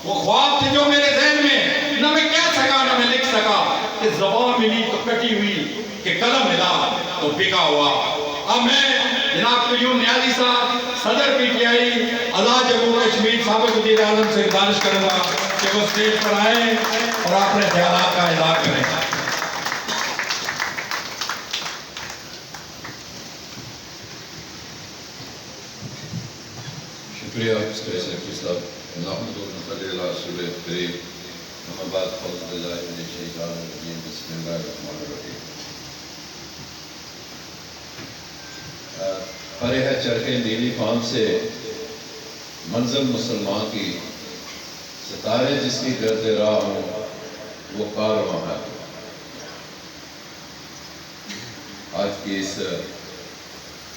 وہ خواب تھے جو میرے ذہن میں نہ میں کہہ سکا نہ میں لکھ سکا، کہ زبان ملی تو کٹی ہوئی، کہ قلم ملا تو بکا ہوا۔ اب میں جناب قیوم نیازی صاحب صدر پی ٹی آئی آزاد جموں کشمیر سابق وزیر اعظم سے گزارش کروں گا کہ وہ اسٹیج پر آئیں اور اپنے خیالات کا اظہار کریں۔ شکریہ اسٹیج سیکرٹری صاحب۔ نحمدہ و نصلی علی رسول کریم، اما بعد اعوذ باللہ من الشیطان الرجیم، بسم اللہ الرحمن الرحیم۔ پرے ہے چرخے نیلی فام سے منزل مسلمان کی، ستارے جس کی گرد راہ ہوں وہ کارواں ہے۔ آج کی اس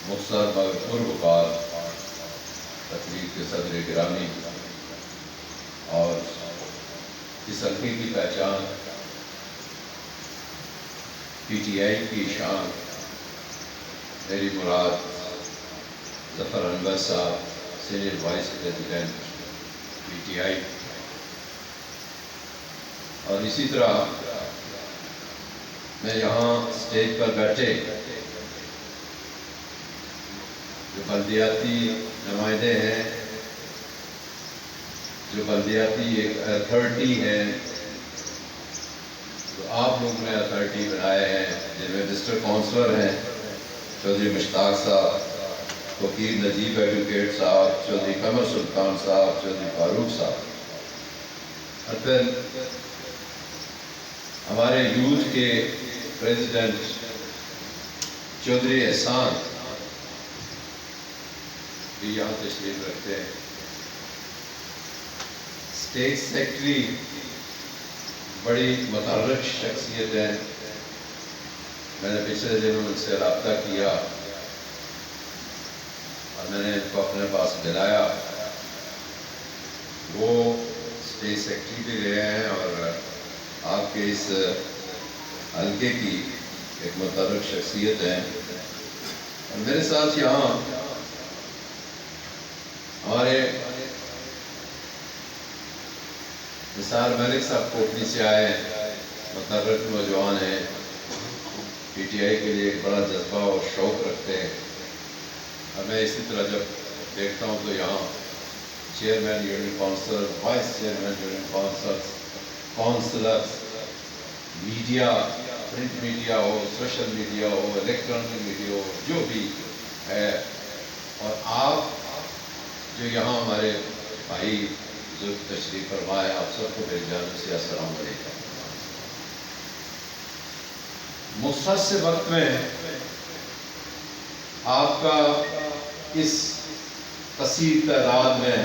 مختصر مگر پروقار تقریب کے صدر گرامی اور اس حلقے کی پہچان پی ٹی آئی کی شان، میری مراد ظفر انور صاحب senior vice president P T I, اور اسی طرح میں یہاں اسٹیج پر بیٹھے جو بلدیاتی نمائندے ہیں، جو بلدیاتی ایک اتھارٹی ہے، جو آپ لوگوں نے اتھارٹی بنائے ہیں، جن میں ڈسٹرکٹ کونسلر ہیں چودھری مشتاق صاحب، وکیل نجیب ایڈوکیٹ صاحب، چودھری قمر سلطان صاحب، چودھری فاروق صاحب، اور پھر ہمارے یوتھ کے پریزیڈنٹ چودھری احسان بھی یہاں تشریف رکھتے ہیں، اسٹیٹ سیکرٹری بڑی متحرک شخصیت ہے، میں نے پچھلے دنوں ان سے رابطہ کیا اور میں نے ان کو اپنے پاس بلایا۔ وہ اسٹیٹ سیکرٹری بھی رہے ہیں اور آپ کے اس حلقے کی ایک متحرک شخصیت ہے، اور میرے ساتھ یہاں ہمارے نثار ملک صاحب کوٹلی سے آئے ہیں، متحرک نوجوان ہیں، پی ٹی آئی کے لیے ایک بڑا جذبہ اور شوق رکھتے ہیں، اور میں اسی طرح جب دیکھتا ہوں تو یہاں chairman union council, vice chairman union councillors, media, print media ہو، سوشل میڈیا ہو، الیکٹرانک میڈیا ہو، جو بھی ہے، اور آپ جو یہاں ہمارے بھائی جو تشریف فرما ہے، آپ سب کو میری جانب سے السلام علیکم۔ مختصر سے وقت میں آپ کا اس کثیر تعداد میں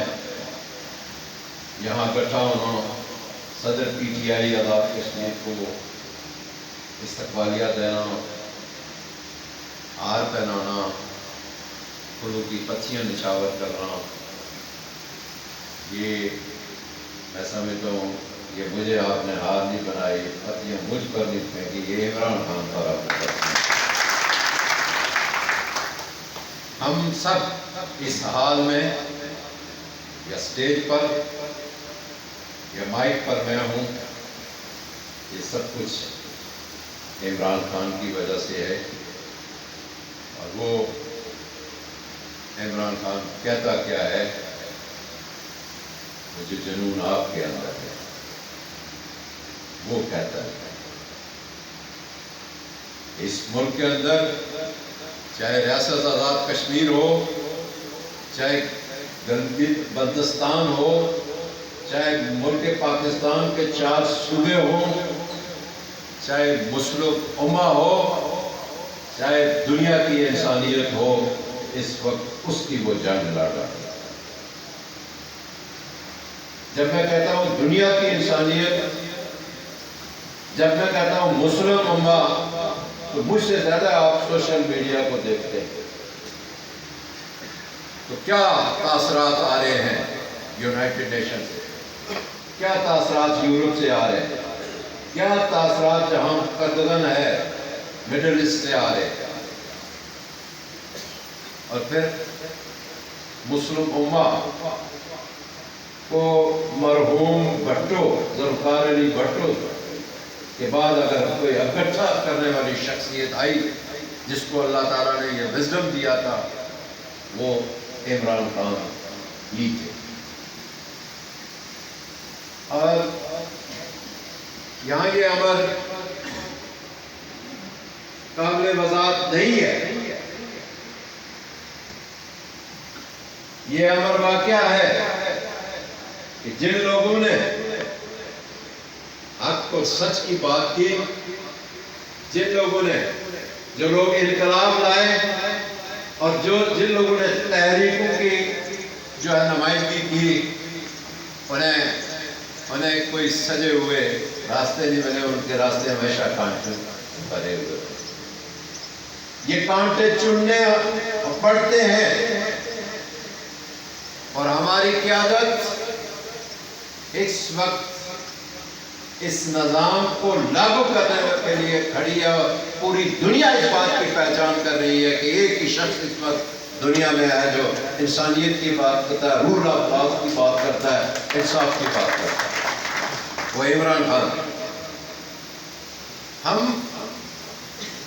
یہاں اکٹھا ہونا، صدر P T I Azad Kashmir کو استقبالیہ دینا، ہار پہنانا، پھولوں کی پتیاں نچھاور کرنا، یہ میں سمجھتا ہوں یہ مجھے آپ نے ہار نہیں بنائی، پتیاں مجھ پر نہیں پھینکی، یہ عمران خان پر آپ نے کرنا۔ ہم سب اس حال میں یا اسٹیج پر یا مائک پر میں ہوں، یہ سب کچھ عمران خان کی وجہ سے ہے، اور وہ عمران خان کہتا کیا ہے، جو جنون آپ کے اندر ہے وہ کہتا ہے۔ اس ملک کے اندر چاہے ریاست آزاد کشمیر ہو، چاہے بلتستان ہو، چاہے ملک پاکستان کے 4 صوبے ہوں، چاہے مسلم امہ ہو، چاہے دنیا کی انسانیت ہو، اس وقت اس کی وہ جنگ لڑ رہا ہے۔ جب میں کہتا ہوں دنیا کی انسانیت، جب میں کہتا ہوں مسلم امہ، تو مجھ سے زیادہ آپ سوشل میڈیا کو دیکھتے ہیں تو کیا تاثرات آ رہے ہیں یونائٹڈ نیشن سے، کیا تاثرات یورپ سے آ رہے ہیں، کیا تاثرات جہاں قدغن ہے مڈل ایسٹ سے آ رہے ہیں، اور پھر مسلم امہ کو مرحوم بھٹو ذوالفقار علی بھٹو کے بعد اگر کوئی اکٹھا کرنے والی شخصیت آئی جس کو اللہ تعالیٰ نے یہ وزڈم دیا تھا، وہ عمران خان ہی تھے. اور یہاں یہ امر قابل وضاحت نہیں ہے، یہ امر واقعہ ہے کہ جن لوگوں نے حق اور سچ کی بات کی، جن لوگوں نے، جو لوگ انقلاب لائے اور جن لوگوں نے تحریکوں کی جو ہے نمائندگی کی، انہیں کوئی سجے ہوئے راستے نہیں ملے، ان کے راستے ہمیشہ کانٹے بھرے ہوئے. یہ کانٹے چننے پڑتے ہیں اور ہماری قیادت اس وقت اس نظام کو لاگو کرنے کے لیے کھڑی ہے، اور پوری دنیا اس بات کی پہچان کر رہی ہے کہ ایک ہی شخص اس وقت دنیا میں ہے جو انسانیت کی بات کرتا ہے، رول آف لاء کی بات کرتا ہے، انصاف کی بات کرتا ہے، وہ عمران خان. ہم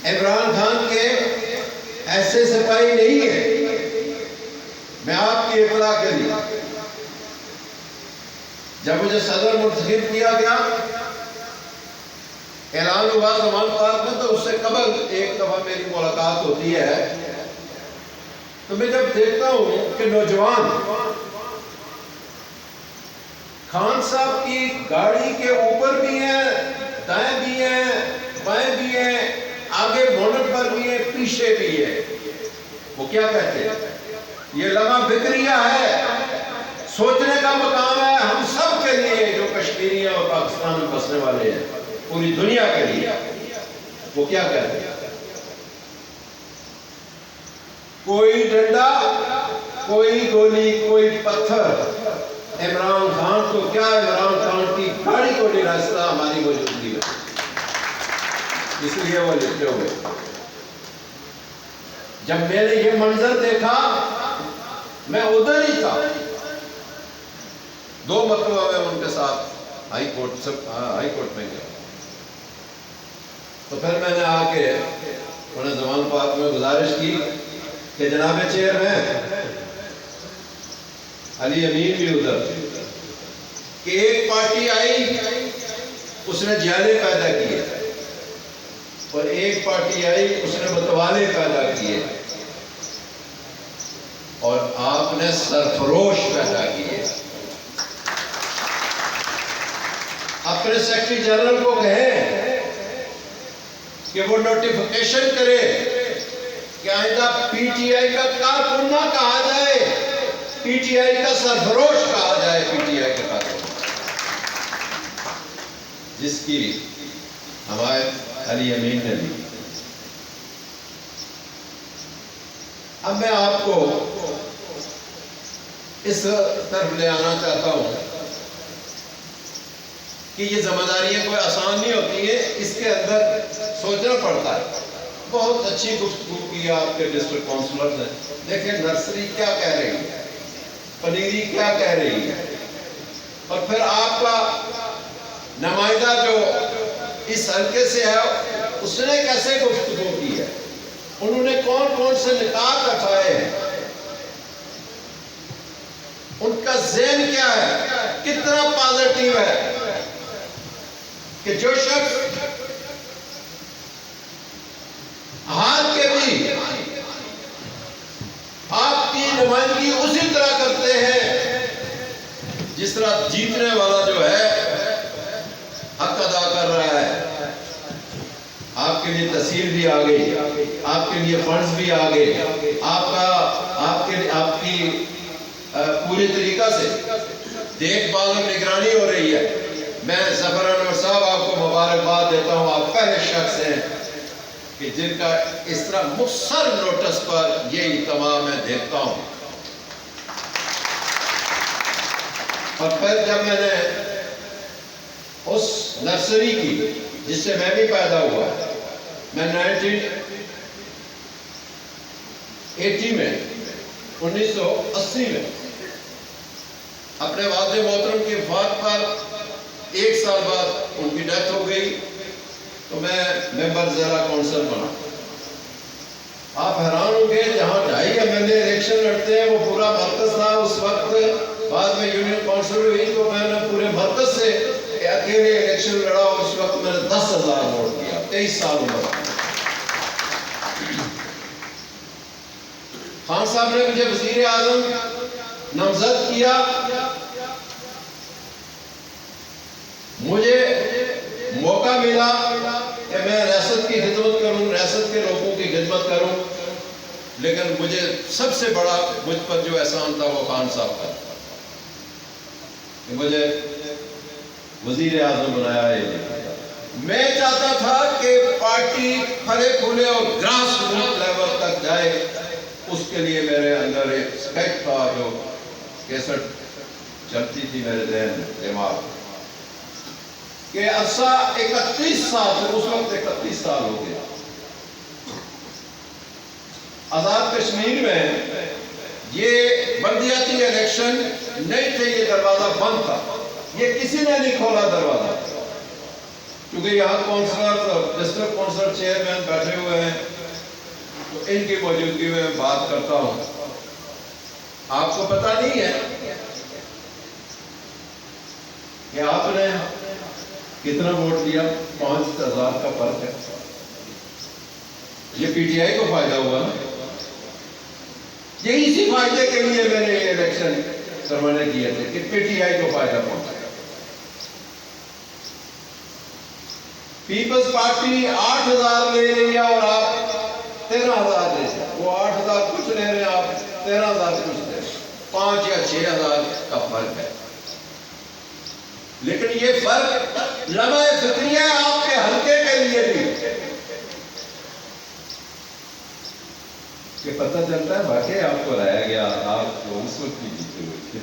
عمران خان کے ایسے سپاہی نہیں ہیں. میں آپ کی اطلاع کے لیے، جب مجھے صدر منتخب کیا گیا، اعلان ہوا زمان پارک میں، تو اس سے قبل ایک دفعہ میری ملاقات ہوتی ہے، تو میں جب دیکھتا ہوں کہ نوجوان خان صاحب کی گاڑی کے اوپر بھی ہیں، دائیں بھی ہیں، بائیں بھی ہیں، آگے بونٹ پر بھی ہیں، پیچھے بھی ہیں، وہ کیا کہتے ہیں؟ یہ لمحہ فکریہ ہے، سوچنے کا مقام ہے ہم سب کے لیے جو کشمیری ہیں اور پاکستان میں بسنے والے ہیں، پوری دنیا کے لیے. وہ کیا کہتے ہیں؟ کوئی ڈنڈا، کوئی گولی، کوئی پتھر عمران خان کو کیا، عمران خان کی گاڑی کو نہیں رستا ہماری موجودگی میں. اس لیے وہ لکھتے ہوئے. جب میں نے یہ منظر دیکھا، میں ادھر ہی تھا. 2 مرتبہ میں ان کے ساتھ ہائی کورٹ میں گیا. تو پھر میں نے آ کے انہیں زمان پاک میں گزارش کی کہ جناب چیئرمین، علی امین بھی ادھر، کہ ایک پارٹی آئی اس نے جھالے پیدا کیے، اور ایک پارٹی آئی اس نے متوالے پیدا کیے، اور آپ نے سرفروش پیدا کیے. اپنے سیکرٹری جنرل کو کہیں کہ وہ نوٹیفیکیشن کرے کہ آئندہ پی ٹی آئی کا کارکن نہ کہا جائے، پی ٹی آئی کا سرفروش کہا جائے. پی ٹی آئی کے کارکن جس کی حمایت علی امین نے دی. اب میں آپ کو اس طرف لے آنا چاہتا ہوں کہ یہ ذمہ داریاں کوئی آسان نہیں ہوتی ہیں، اس کے اندر سوچنا پڑتا ہے. بہت اچھی گفتگو کی آپ کے ڈسٹرکٹ کونسلر نے. دیکھیں نرسری کیا کہہ رہی ہے، پنیری کیا کہہ رہی ہے، اور پھر آپ کا نمائندہ جو اس حلقے سے ہے اس نے کیسے گفتگو کی ہے، انہوں نے کون کون سے نکات اٹھائے ہیں، ان کا ذہن کیا ہے، کتنا پازیٹیو ہے، کہ جو شخص ہار کے بھی آپ کی نمائندگی اسی طرح کرتے ہیں جس طرح جیتنے والا جو ہے حق ادا کر رہا ہے. آپ کے لیے تحصیل بھی آ گئی، آپ کے لیے فنڈز بھی آ گئے، آپ کی پوری طریقہ سے دیکھ بھال اور نگرانی ہو رہی ہے. میں ظفر انور صاحب آپ کو مبارکباد دیتا ہوں، آپ پہلے شخص ہیں کہ جن کا اس طرح مختصر نوٹس پر یہ اہتمام میں دیکھتا ہوں. اور پھر جب میں نے اس نرسری کی جس سے میں بھی پیدا ہوا، میں 1980 میں 1980 میں اپنے والد محترم کی وفات پر 1 سال بعد ان کی ڈیتھ ہو گئی تو میں ممبر ضلع کونسل بنا. آپ حیران ہوں گے جہاں 2.5 MLA الیکشن لڑتے ہیں وہ پورا مرکز تھا اس وقت. بعد میں یونین کونسل ہوئی تو میں نے پورے مرکز سے اکیلے الیکشن لڑا اور اس وقت میں نے 10,000 ووٹ کیا. 23 سال عمر. خان صاحب نے مجھے وزیر اعظم نامزد کیا. مجھے موقع ملا کہ میں ریاست کی خدمت کروں, ریاست کے لوگوں کی خدمت کروں, لیکن مجھے سب سے بڑا مجھ پر جو احسان تھا وہ خان صاحب کا کہ مجھے وزیر اعظم بنایا ہے. میں چاہتا تھا کہ پارٹی پھلے پھولے اور گراس روٹ لیول تک جائے. اس کے لیے میرے اندر ایک اسکیچ تھا جو کیسٹ چلتی تھی میرے ذہن دماغ کہ عرصہ 31 سال سے, اس وقت 31 سال ہو گیا. آزاد کشمیر میں یہ بلدیاتی الیکشن نہیں تھے, یہ دروازہ بند تھا, یہ کسی نے نہیں کھولا دروازہ. کیونکہ یہاں کونسلر اور ڈسٹرکٹ کونسل چیئرمین بیٹھے ہوئے ہیں تو ان کی موجودگی میں بات کرتا ہوں. آپ کو پتہ نہیں ہے کہ آپ نے کتنا ووٹ دیا؟ 5,000 کا فرق ہے. یہ پی ٹی آئی کو فائدہ ہوا نا. یہ اسی فائدے کے لیے میں نے یہ الیکشن کروانے کیے تھے کہ پی ٹی آئی کو فائدہ پہنچا. پیپلز پارٹی 8,000 لے رہی ہے اور آپ 13,000 لے رہے ہیں. وہ 8,000 کچھ لے رہے ہیں, آپ 13,000 کچھ لے رہے ہیں. 5 یا 6,000 کا فرق ہے. لیکن یہ فرق لمحہ فکریہ ہے آپ کے حلقے کے لیے بھی کہ پتہ چلتا ہے واقعی آپ کو لایا گیا, آپ کو اس وقت کی جیتے ہوئے تھے.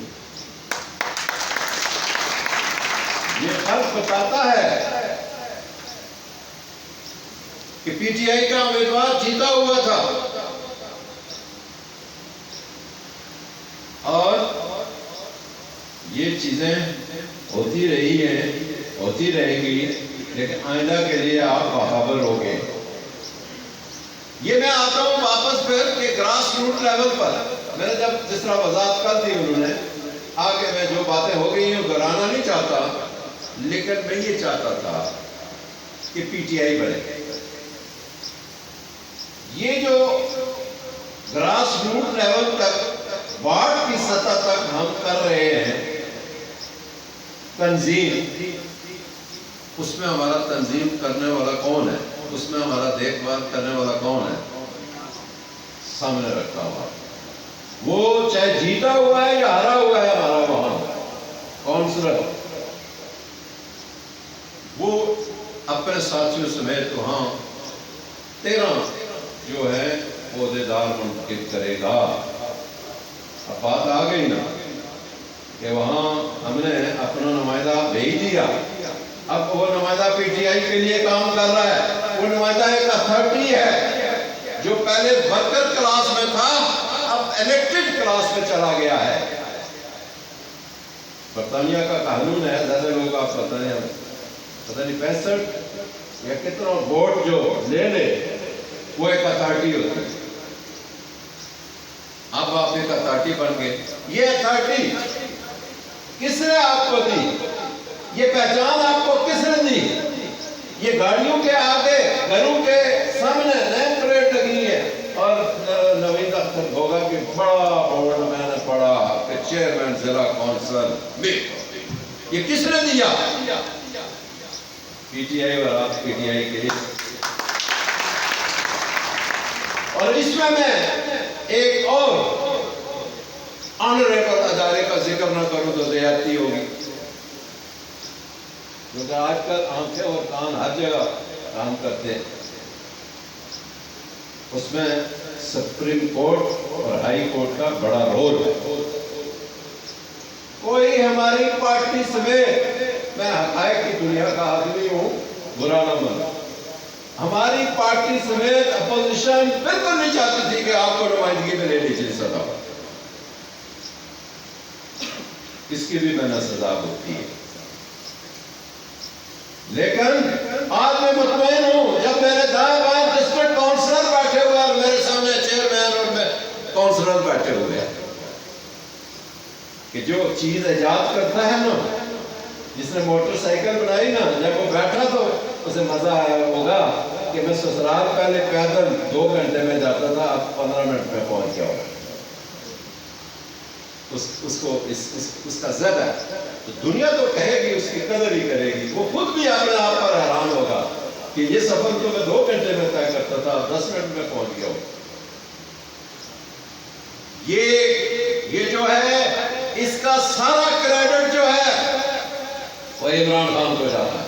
یہ فرق بتاتا ہے کہ پی ٹی آئی کا امیدوار جیتا ہوا تھا اور یہ چیزیں ہوتی رہی ہیں, ہوتی رہیں گی, لیکن آئندہ کے لیے آپ باخبر ہو گئے. یہ میں آتا ہوں واپس پھر کہ گراس روٹ لیول پر میں نے جب جس طرح وضاحت کر دی انہوں نے, آگے میں جو باتیں ہو گئی ہیں دہرانا نہیں چاہتا, لیکن میں یہ چاہتا تھا کہ پی ٹی آئی بنے. یہ جو گراس روٹ لیول تک وارڈ کی سطح تک ہم کر رہے ہیں تنظیم, اس میں ہمارا تنظیم کرنے والا کون ہے, اس میں ہمارا دیکھ بھال کرنے والا کون ہے؟ سامنے رکھا ہوا. وہ چاہے جیتا ہوا ہے یا ہارا ہوا ہے ہمارا وہاں کونسلر, وہ اپنے ساتھیوں سمیت وہاں 13 جو ہے عہدے دار منتخب کرے گا. اب بات آ گئی نا کہ وہاں ہم نے اپنا نمائندہ بھیج دیا. اب وہ نمائندہ پی ٹی آئی کے لیے کام کر رہا ہے. وہ نمائندہ ایک اتھارٹی ہے جو پہلے ورکر کلاس میں تھا, اب الیکٹڈ کلاس میں چلا گیا ہے. برطانیہ کا قانون ہے, زیادہ لوگ آپ پتہ نہیں 65 یا کتنا ووٹ جو لے لے وہ ایک اتھارٹی ہوتی ہے. اب آپ ایک اتھارٹی بن گئے. یہ اتھارٹی کس نے آپ کو دی؟ یہ پہچان آپ کو کس نے دی؟ یہ گاڑیوں کے آگے گھروں کے سامنے نیم پلیٹ لگی ہے اور نوید اختر ہوگا کہ بڑا بورڈ میں نے پڑھا کہ چیئرمین ضلع کونسل. یہ کس نے دیا؟ پی ٹی آئی اور آپ پی ٹی آئی کے. اور اس میں ایک اور آنریبل ادارے کا ذکر نہ کروں تو زیادتی ہوگی, کیونکہ آج کل آنکھیں اور کان ہر جگہ کام کرتے ہیں. اس میں سپریم کورٹ اور ہائی کورٹ کا بڑا رول ہے. کوئی ہماری پارٹی سمیت, میں حقائق کی دنیا کا آدمی ہوں, برا نہ مانو, ہماری پارٹی سمیت اپوزیشن بالکل نہیں چاہتی تھی کہ آپ کو نمائندگی میں لے لیجیے سطح. اس کی بھی میں نے سزا ہوتی ہے. لیکن آج میں مطمئن ہوں جب میرے دائیں بائیں ڈسٹرکٹ کونسلر بیٹھے ہوئے اور میرے سامنے چیئرمین اور میں کونسلر بیٹھے ہوئے ہیں کہ جو چیز ایجاد کرتا ہے نا، جس نے موٹر سائیکل بنائی نا، جب وہ بیٹھا تو اسے مزہ آیا ہوگا کہ میں سسرال پہلے پیدل 2 گھنٹے میں جاتا تھا، اب 15 منٹ میں پہنچ گیا ہوگا. اس کو اس کا زد ہے. تو دنیا تو کہے گی، اس کی قدر ہی کرے گی. وہ خود بھی اپنے آپ پر حیران ہوگا کہ یہ سفر تو میں 2 گھنٹے میں طے کرتا تھا، 10 منٹ میں پہنچ گیا ہوں. یہ جو ہے اس کا سارا کریڈٹ جو ہے وہ عمران خان کو جاتا ہے،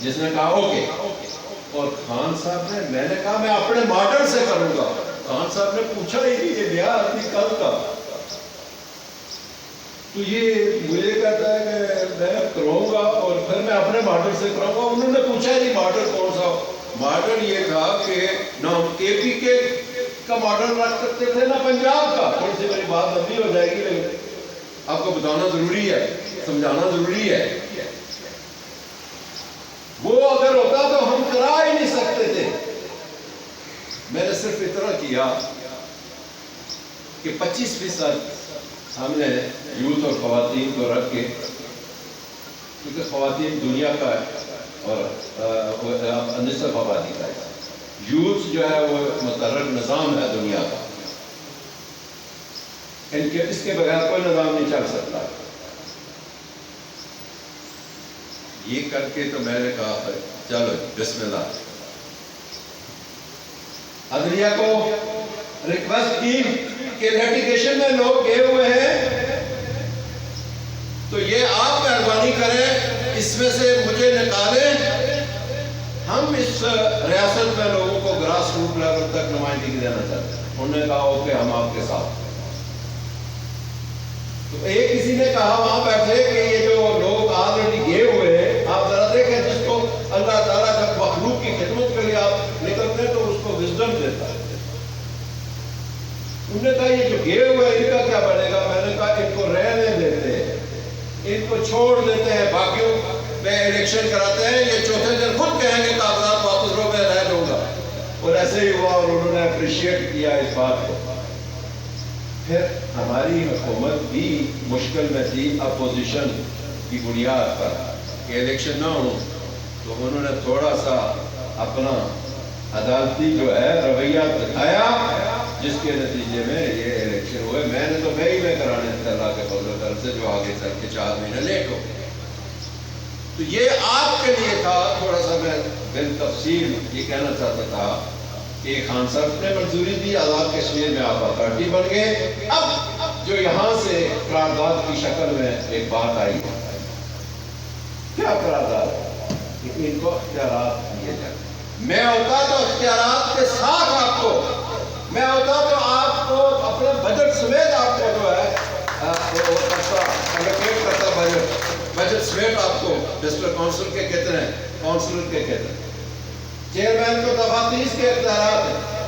جس نے کہا اوکے. اور خان صاحب نے، میں نے کہا میں اپنے ماڈل سے کروں گا. خان صاحب نے پوچھا ہی نہیں کہ بیاہ آدمی کل کا. تو یہ مجھے کہتا ہے کہ میں کروں گا اور پھر میں اپنے ماڈل سے کروں گا. انہوں نے پوچھا ہی نہیں ماڈل کون سا. ماڈل یہ تھا کہ نہ ہم کے پی کے کا ماڈل رکھ سکتے تھے نہ پنجاب کا. تھوڑی سی میری بات لمبی ہو جائے گی لیکن آپ کو بتانا ضروری ہے، سمجھانا ضروری ہے. وہ اگر ہوتا تو ہم کرا ہی نہیں سکتے تھے. میں نے صرف اتنا کیا کہ 25% ہم نے یوتھ اور خواتین کو رکھ کے، کیونکہ خواتین دنیا کا ہے اور نصف آبادی کا ہے. یوتھ جو ہے وہ متحرک نظام ہے دنیا کا، اس کے بغیر کوئی نظام نہیں چل سکتا. یہ کر کے تو میں نے کہا چلو بسم اللہ. عدلیہ کو ریکویسٹ کی کہ لیٹیگیشن میں لوگ گئے ہوئے ہیں تو یہ آپ مہربانی کریں اس میں سے مجھے نکالیں. ہم اس ریاست میں لوگوں کو گراس روٹ لیول تک نمائندگی دینا چاہتے ہیں. انہوں نے کہا اوکے ہم آپ کے ساتھ. تو ایک کسی نے کہا وہاں بیٹھے کہ یہ جو لوگ آلریڈی گئے ہوئے ہیں، آپ ذرا دیکھیں جس کو اللہ تعالیٰ جب مخلوق کی خدمت کے لیے آپ نکلتے ہیں تو اس کو وزڈم دیتا ہے. انہوں نے کہا یہ جو گئے ہوئے ہیں ان کا کیا بنے گا؟ میں نے کہا ان کو رہنے دیتے ہیں، ان کو چھوڑ دیتے ہیں، باقیوں میں الیکشن کراتے ہیں. یہ چوتھے دن خود کہیں گے کاغذات واپس لو، میں رہ جاؤں گا. اور ایسے ہی ہوا اور انہوں نے اپریشیٹ کیا اس بات کو. پھر ہماری حکومت بھی مشکل میں تھی اپوزیشن کی بنیاد پر کہ الیکشن نہ ہو، تو انہوں نے تھوڑا سا اپنا عدالتی جو ہے رویہ دکھایا، جس کے نتیجے میں یہ الیکشن ہوئے. میں نے تو مئی میں کرانے تھے اللہ کے فضل و کرم سے، جو آگے چل کے 4 مہینے لیٹ ہو. تو یہ آپ کے لیے تھا. تھوڑا سا میں بالتفصیل یہ کہنا چاہتا تھا کہ خان صاحب نے منظوری دی، آزاد کشمیر میں آپ اتھارٹی بن گئے. اب جو یہاں سے قرارداد کی شکل میں ایک بات آئی، کیا قرارداد؟ کہ ان کو اختیارات دیے جائیں. میں ہوتا تو اختیارات کے ساتھ آپ کو، میں ہوتا تو آپ کو اپنے بجٹ سمیت آپ کو جو ہے الوکیٹ کرتا. بجٹ سمیت آپ کو ڈسٹرکٹ کونسل کے کتنے، کونسلر کے کتنے، چیئرمین کو دفعہ 30 کے اختیارات ہیں.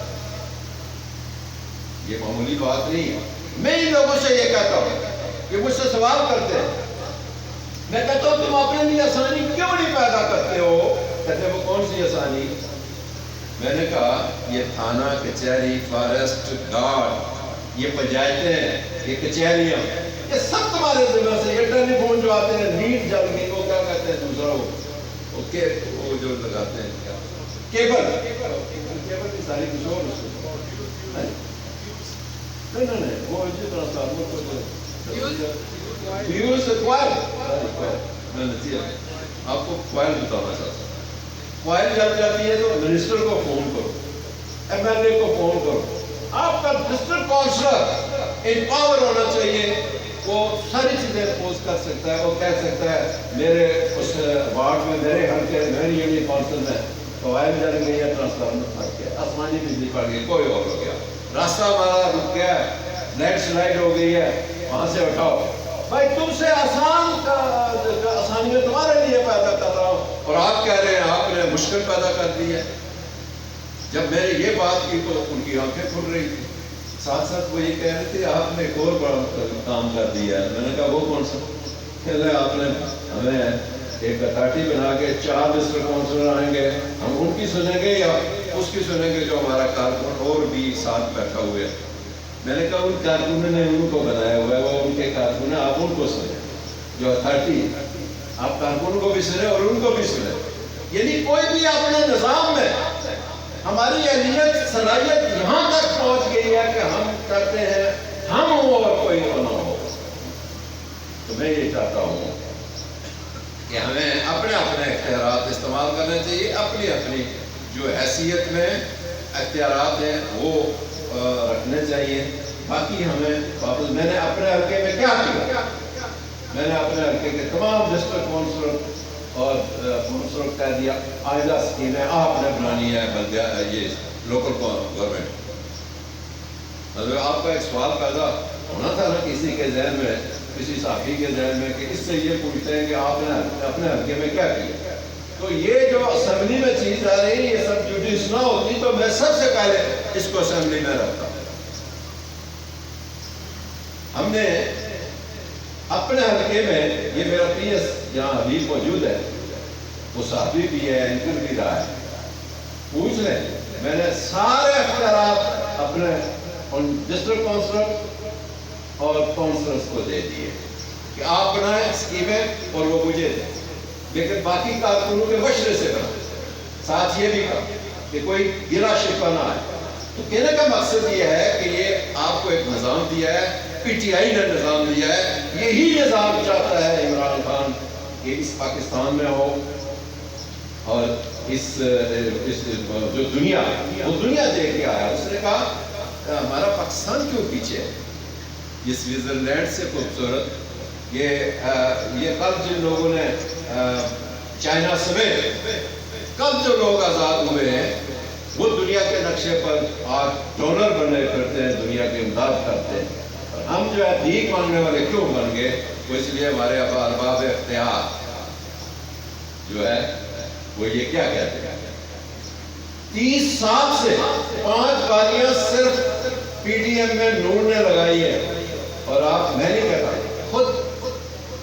یہ معمولی بات نہیں ہے. میں ان لوگوں سے یہ کہتا ہوں کہ مجھ سے سوال کرتے ہیں، میں کہتا ہوں تم اپنے لیے آسانی کیوں نہیں پیدا کرتے ہو؟ کہتے ہیں وہ کون سی آسانی؟ میں نے کہا یہ تھانہ، کچہری، فارسٹ گارڈ، یہ پنچایتیں، یہ کچہریاں، یہ سب تمہارے ذمہ سے. یہ ٹیلی فون جو آتے ہیں، نیٹ جل گئی، وہ کیا کہتے ہیں دوسرا، وہ جو لگاتے ہیں کیبل کی ساری کچھ اور اس کو نہیں وہ اسی طرح آپ کو کوائل بتانا چاہتا ہوں. کوائل جب جاتی ہے تو منسٹر کو فون کرو، ایم ایل اے کو فون کرو. آپ کا ڈسٹرکٹ کونسلر امپاور ہونا چاہیے. وہ ساری چیزیں پوز کر سکتا ہے. وہ کہہ سکتا ہے میرے اس وارڈ میں، میرے حلقے میری یونین کونسل میں کوائل جل گئی ہے، ٹرانسفارمر پھٹ گیا، آسمانی بجلی پڑ گئی، کوئی اور ہو گیا، راستہ ہمارا رک گیا ہے، لینڈ سلائڈ ہو گئی ہے، وہاں سے اٹھاؤ. بھائی تم سے آسانی میں تمہارے لیے پیدا کر رہا ہوں اور آپ کہہ رہے ہیں آپ نے مشکل پیدا کر دی ہے. جب میں نے یہ بات کی تو ان کی آنکھیں کھل رہی تھی. ساتھ ساتھ وہ یہ کہہ رہے تھے آپ نے ایک اور بڑا کام کر دیا ہے. میں نے کہا وہ کون سا؟ کہ آپ نے ہمیں ایک اتھارٹی بنا کے 4 ڈسٹرکٹ کونسلر آئیں گے، ہم ان کی سنیں گے یا اس کی سنیں گے جو ہمارا کارکن اور بھی ساتھ بیٹھا ہوئے؟ میں نے کہا ان کارکنوں نے ان کو بنایا ہوا ہے، وہ ان کے کارکن ہیں، آپ ان کو سنیں، جو اتھارٹی ہے آپ کارکنوں کو بھی سنیں اور ان کو بھی سنیں۔ یعنی کوئی بھی اپنے نظام میں ہماری اہلیت صلاحیت یہاں تک پہنچ گئی ہے کہ ہم چاہتے ہیں ہم ہوں اور کوئی نہ ہو۔ تو میں یہ چاہتا ہوں کہ ہمیں اپنے اپنے اختیارات استعمال کرنے چاہیے، اپنی اپنی جو حیثیت میں اختیارات ہیں وہ رکھنے چاہیے۔ باقی ہمیں واپس میں نے اپنے حلقے میں کیا کیا، میں نے اپنے حلقے کے تمام ڈسٹرکٹ کونسلر اور کونسلر کہہ دیا آئندہ اسکیمیں آپ نے بنانی ہے بلدیہ یہ لوکل گورنمنٹ۔ مطلب آپ کا ایک سوال پیدا ہونا تھا نا کسی کے ذہن میں، کسی صحافی کے ذہن میں، کہ اس سے یہ پوچھتے ہیں کہ آپ نے اپنے حلقے میں کیا کیا۔ تو یہ جو اسمبلی میں چیز آ رہی ہے یہ سب ڈیوٹیز نہ ہوتی تو میں سب سے پہلے اس کو اسمبلی میں رکھتا۔ ہم نے اپنے حلقے میں، یہ میرا پی ایس جہاں حبیب موجود ہے وہ صحافی بھی ہے، اینکر بھی رہا ہے، پوچھ لیں، میں نے سارے اختیارات اپنے ان ڈسٹرکٹ کونسلر اور کونسلرز کو دے دیے کہ آپ بنائیں اسکیمیں اور وہ مجھے دیں، لیکن باقی کارکنوں کے مشورے سے بنائیں۔ ساتھ یہ بھی کہا کہ کوئی گرا شکوہ نہ آئے۔ تو کہنے کا مقصد یہ ہے کہ یہ آپ کو ایک نظام دیا ہے، پی ٹی آئی نے نظام دیا ہے، یہی نظام چاہتا ہے عمران خان کہ اس پاکستان میں ہو، اور اس جو دنیا وہ دنیا دیکھ کے آیا۔ اس نے کہا ہمارا پاکستان کیوں پیچھے ہے، یہ سوئٹزرلینڈ سے خوبصورت، یہ کل جن لوگوں نے چائنا سمیت کل جو لوگ آزاد ہوئے ہیں وہ دنیا کے نقشے پر آج ڈونر بنے پھرتے ہیں، دنیا کی امداد کرتے ہیں، اور ہم جو ہے بھیک مانگنے والے کیوں بن گئے؟ وہ اس لیے ہمارے ارباب اختیار جو ہے وہ یہ کیا کہتے ہیں، 30 سال سے 5 گاڑیاں صرف پی ڈی ایم میں نور نے لگائی ہے، اور آپ میں نہیں کہتا، خود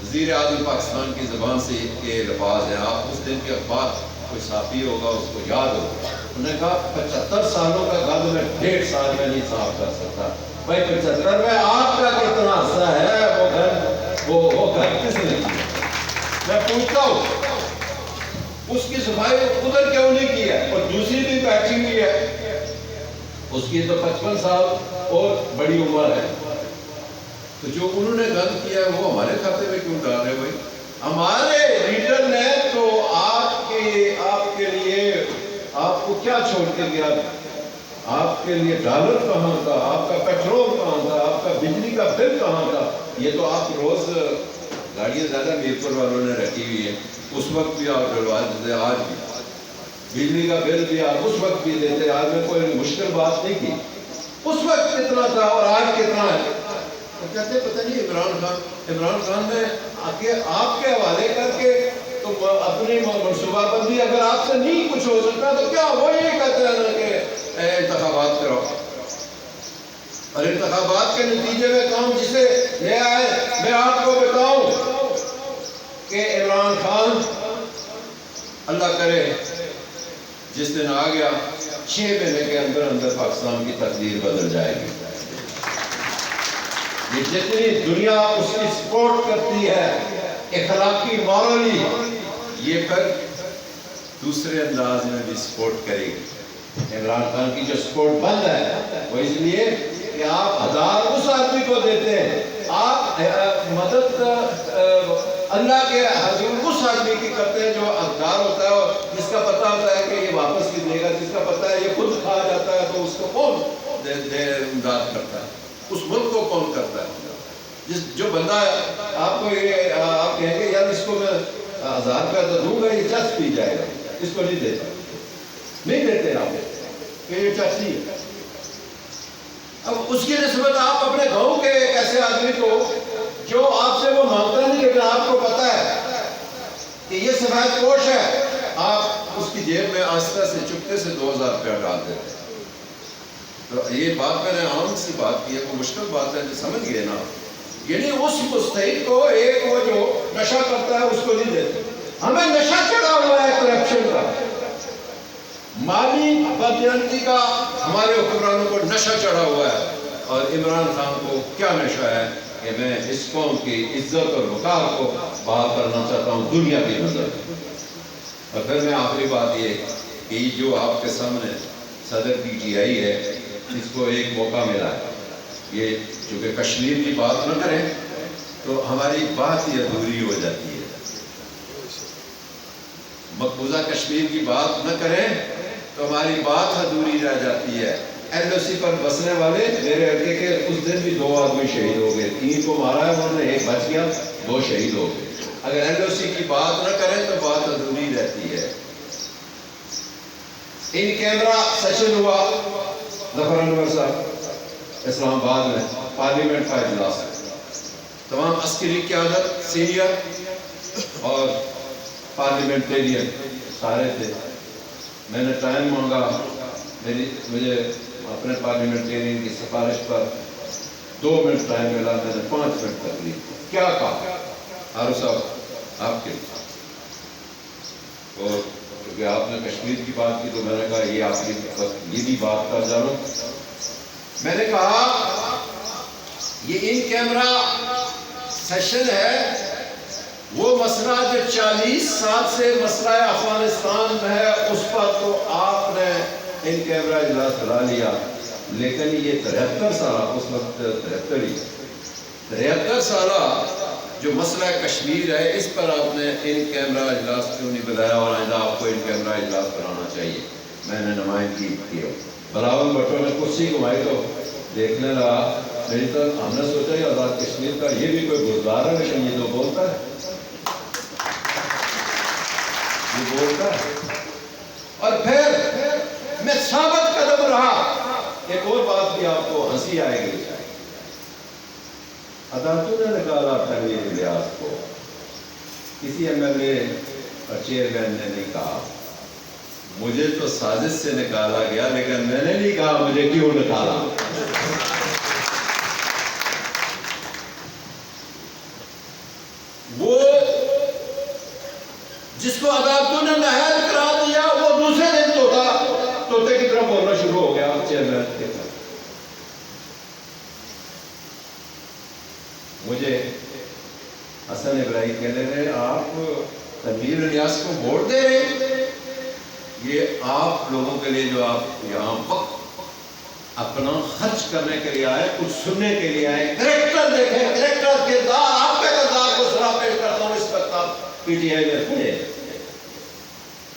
وزیر اعظم پاکستان کی زبان سے یہ الفاظ ہیں۔ آپ اس دن کے اخبار کوئی صحافی ہوگا اس کو یاد ہوگا، انہوں نے کہا 75 سالوں کا گند میں 1.5 سال میں نہیں صاف کر سکتا۔ بھائی 75 میں آپ کا کتنا حصہ ہے؟ وہ گھر کس نے کیا؟ میں پوچھتا ہوں اس کی صفائی ادھر کیوں نہیں کی ہے؟ اور دوسری بھی بیٹھی ہوئی ہے، اس کی تو 55 سال اور بڑی عمر ہے، تو جو انہوں نے گند کیا ہے وہ ہمارے کھاتے میں کیوں ڈال رہے بھائی؟ ہمارے لیڈر نے تو آپ کے لیے آپ کو کیا چھوڑ کے گیا؟ آپ کے لیے ڈالر کہاں تھا؟ آپ کا پیٹرول کہاں تھا؟ آپ کا بجلی کا بل کہاں تھا؟ یہ تو آپ روز گاڑیاں زیادہ میرپور والوں نے رکھی ہوئی ہیں، اس وقت بھی آپ ڈلوا دیتے، آج بھی بجلی کا بل بھی آپ اس وقت بھی دیتے، آج میں کوئی مشکل بات نہیں کی، اس وقت کتنا تھا اور آج کتنا ہے؟ تو کہتے پتہ نہیں عمران خان نے آپ کے حوالے کر کے تو اپنی منصوبہ بندی اگر آپ سے نہیں کچھ ہو سکتا تو کیا وہ یہ کہتے ہیں نا کہ انتخابات کرو، اور انتخابات کے نتیجے میں کام جسے لے آئے۔ میں آپ کو بتاؤں کہ عمران خان اللہ کرے جس دن آ گیا 6 مہینے کے اندر اندر پاکستان کی تقدیر بدل جائے گی۔ یہ جتنی دنیا اس کی سپورٹ کرتی ہے اخلاقی مورلی، یہ پھر دوسرے انداز میں بھی سپورٹ کرے گی۔ عمران خان کی جو سپورٹ بند ہے وہ اس لیے کہ آپ 1000 اس آدمی کو دیتے ہیں، آپ مدد اللہ کے حضور اس آدمی کی کرتے ہیں جو حقدار ہوتا ہے اور جس کا پتہ ہوتا ہے کہ یہ واپس بھی دے گا، جس کا پتہ ہے یہ خود کھا جاتا ہے تو اس کو کون امداد کرتا ہے؟ اس ملک کو کون کرتا ہے؟ جو بندہ آپ کو یہ آپ کہیں گے یار اس کو میں 1000 روپیہ تو دوں گا، یہ چرس پی جائے گا، اس کو نہیں دیتا، نہیں دیتے آپ کہ یہ چرسی ہے۔ اب اس کی نسبت آپ اپنے گاؤں کے ایک ایسے آدمی کو جو آپ سے وہ مانگتا نہیں لیکن آپ کو پتا ہے کہ یہ سفید پوش ہے، آپ اس کی جیب میں آہستہ سے چپکے سے 2000 روپیہ ڈال دیتے ہیں۔ تو یہ بات میں نے عام سی بات کی ہے، وہ مشکل بات ہے جو سمجھ گئے نا، یعنی اس مستحق کو ایک وہ جو نشہ کرتا ہے اس کو نہیں دیتے. ہمیں نشہ چڑھا ہوا ہے کرپشن کا, مالی بدعنتی کا ہمارے حکمرانوں کو نشہ چڑھا ہوا ہے. اور عمران خان کو کیا نشہ ہے کہ میں اس قوم کی عزت اور وقار کو بحال کرنا چاہتا ہوں دنیا کی نظر. اور پھر میں آخری بات یہ کہ یہ جو آپ کے سامنے صدر پی ٹی آئی ہے, اس کو ایک موقع ملا ہے. یہ چونکہ کشمیر کی بات نہ کریں تو ہماری بات ہی ادھوری ہو جاتی ہے. مقبوضہ کشمیر کی بات نہ کریں تو ہماری بات ادھوری رہ جاتی ہے. ایل او سی پر بسنے والے میرے علاقے کے اس دن بھی 2 آدمی شہید ہو گئے, 3 کو مارا ہے انہوں نے, 1 بچ گیا, 2 شہید ہو گئے. اگر ایل او سی کی بات نہ کریں تو بات ادھوری رہتی ہے. ان کیمرہ سیشن ہوا ظفر انور صاحب اسلام آباد میں, پارلیمنٹ کا اجلاس ہے. تمام عسکری قیادت سینئر اور پارلیمنٹرین سارے تھے. میں نے ٹائم مانگا, مجھے اپنے پارلیمنٹرین کی سفارش پر 2 منٹ ٹائم ملا, میں نے 5 منٹ تقریر کیا کہا. عارف صاحب آپ کے اور کیونکہ آپ نے کشمیر کی بات کی تو میں نے کہا یہ آخری وقت یہ بھی بات کر جانو. میں نے کہا یہ ان کیمرہ سیشن ہے, وہ مسئلہ جو 40 سال سے مسئلہ افغانستان میں ہے اس پر تو آپ نے ان کیمرہ اجلاس بلا لیا, لیکن یہ 73 سالہ اس وقت 73 سالہ جو مسئلہ کشمیر ہے اس پر آپ نے ان کیمرہ اجلاس کیوں نہیں بلایا, اور آئندہ آپ کو ان کیمرہ اجلاس بنانا چاہیے. میں نے نمائندگی کی. بلاول بھٹو نے کرسی گھمائی تو دیکھنے لگا, میری طرف ہم نے سوچا یہ آزاد کشمیر کا یہ بھی کوئی گردوارا ہے, لیکن یہ تو بولتا ہے, یہ بولتا ہے. اور پھر میں ثابت قدم رہا. ایک اور بات بھی آپ کو ہنسی آئے گی, عدالتوں نے نکالا تنویر الیاس کو, کسی ایم ایل اے اور چیئرمین نے نہیں کہا. مجھے تو سازش سے نکالا گیا, لیکن میں نے نہیں کہا مجھے کیوں نکالا. وہ جس کو عدالتوں نے نااہل قرار دیا وہ دوسرے دن طوطے کی طرف بولنا شروع ہو گیا چیئرمین کے طرف. مجھے حسن ابراہیم کہتے ہیں آپ تنویر الیاس کو ووٹ دے رہے ہیں, یہ آپ لوگوں کے لیے جو آپ یہاں وقت اپنا خرچ کرنے کے لیے آئے, کچھ سننے کے لیے آئے. کریکٹر دیکھیں, کریکٹر کردار, آپ کے کردار کو سراہ پیش کرتا ہوں اس وقت آپ پی ٹی آئی میں کھڑے.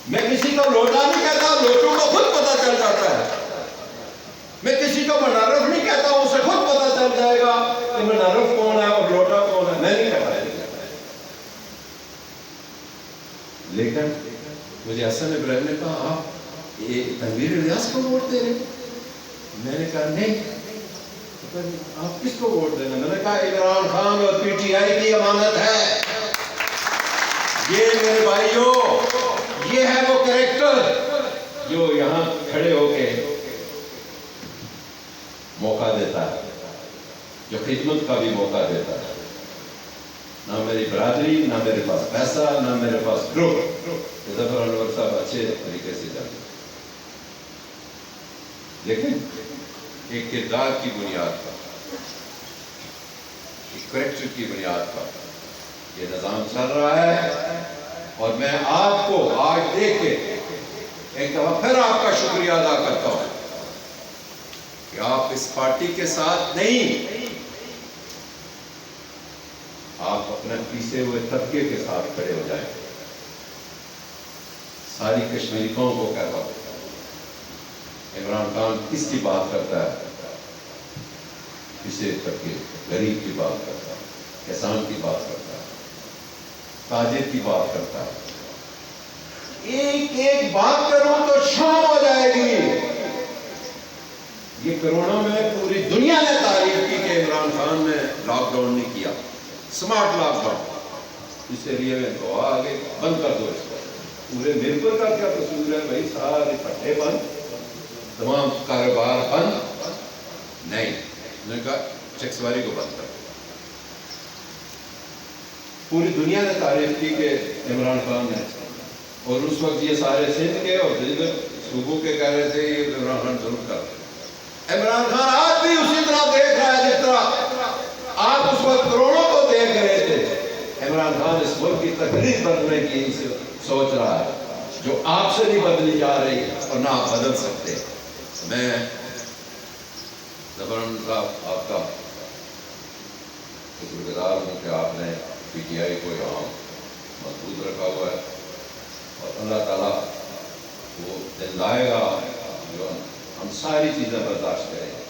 میں کسی کو لوٹا نہیں کہتا, لوٹوں کو خود پتہ چل جاتا ہے. میں کسی کو منارف نہیں کہتا ہوں, اسے خود پتہ چل جائے گا کہ منارف کون ہے اور لوٹا کون ہے. میں نہیں کہتا. لیکن مجھے حسن ابراہیم نے کہا آپ یہ تنویر الیاس کو ووٹ دے رہے ہیں. میں نے کہا نہیں. آپ کس کو ووٹ دینا؟ میں نے کہا عمران خان اور پی ٹی آئی کی امانت ہے. یہ میرے بھائیوں, یہ ہے وہ کریکٹر جو یہاں کھڑے ہو کے موقع دیتا ہے, جو خدمت کا بھی موقع دیتا ہے. نہ میری برادری, نہ میرے پاس پیسہ, نہ میرے پاس گروپ. ظفر انور صاحب اچھے طریقے سے جانتے, لیکن ایک کردار کی بنیاد پر, ایک کریکٹر کی بنیاد پر یہ نظام چل رہا ہے. اور میں آپ کو آج دیکھ کے ایک دفعہ پھر آپ کا شکریہ ادا کرتا ہوں کہ آپ اس پارٹی کے ساتھ نہیں, آپ اپنے پیچھے ہوئے طبقے کے ساتھ کھڑے ہو جائیں. ساری کشمیری قوم کو کہتا ہوں, عمران خان کس کی بات کرتا ہے؟ پیچھے طبقے, غریب کی بات کرتا ہے, کسان کی بات کرتا ہے, تاجر کی بات کرتا ہے. ایک ایک بات کروں تو شام ہو جائے گی. یہ کرونا میں پوری دنیا نے تعریف کی کہ عمران خان نے لاک ڈاؤن نہیں کیا, سمارٹ لاک ڈاؤن. اس لیے میں دعا آگے بند کر دو اس کو. پورے ملک کا کیا قصور ہے بھائی؟ سارے پٹھے بند, تمام کاروبار بند. نہیں, میں نے کہا چیک سواری کو بند کر. پوری دنیا نے تعریف کی کہ عمران خان نے، اور اس وقت یہ سارے سندھ کے اور دیگر صوبوں کے کہہ رہے تھے یہ عمران خان ضرور کر رہے ہیں۔ عمران خان آج بھی اسی طرح دیکھ رہا ہے جس طرح آپ اس وقت کروڑوں کو دیکھ رہے تھے۔ عمران خان اس ملک کی تقریر بدلنے کی سوچ رہا ہے جو آپ سے نہیں بدلی جا رہی اور نہ آپ بدل سکتے۔ میں زبران صاحب آپ کا شکر گزار ہوں کہ آپ نے پی ٹی آئی کو یہاں مضبوط رکھا ہوا ہے، اور اللہ تعالیٰ وہ دن لائے گا جو ہم ساری چیزیں برداشت کریں گے،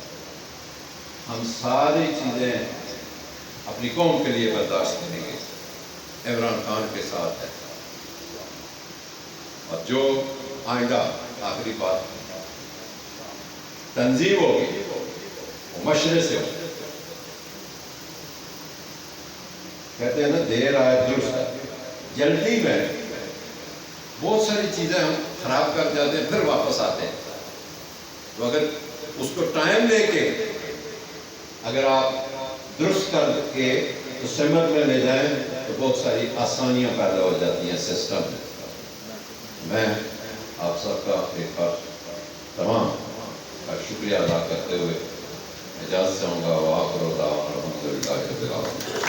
ہم ساری چیزیں اپنی قوم کے لیے برداشت کریں گے۔ عمران خان کے ساتھ ہے، اور جو آئندہ آخری بات تنظیم ہوگی وہ مشورے سے ہوگی۔ کہتے ہیں نا دیر آئے درست ہے، جلدی میں بہت ساری چیزیں ہم خراب کر جاتے ہیں پھر واپس آتے ہیں، تو اگر اس کو ٹائم لے کے اگر آپ درست کر کے تو سمت میں لے جائیں تو بہت ساری آسانیاں پیدا ہو جاتی ہیں سسٹم میں۔ میں آپ سب کا ایک بار تمام کا شکریہ ادا کرتے ہوئے اجازت چاہوں گا۔ وآخر دعوانا الحمدللہ رب العالمین۔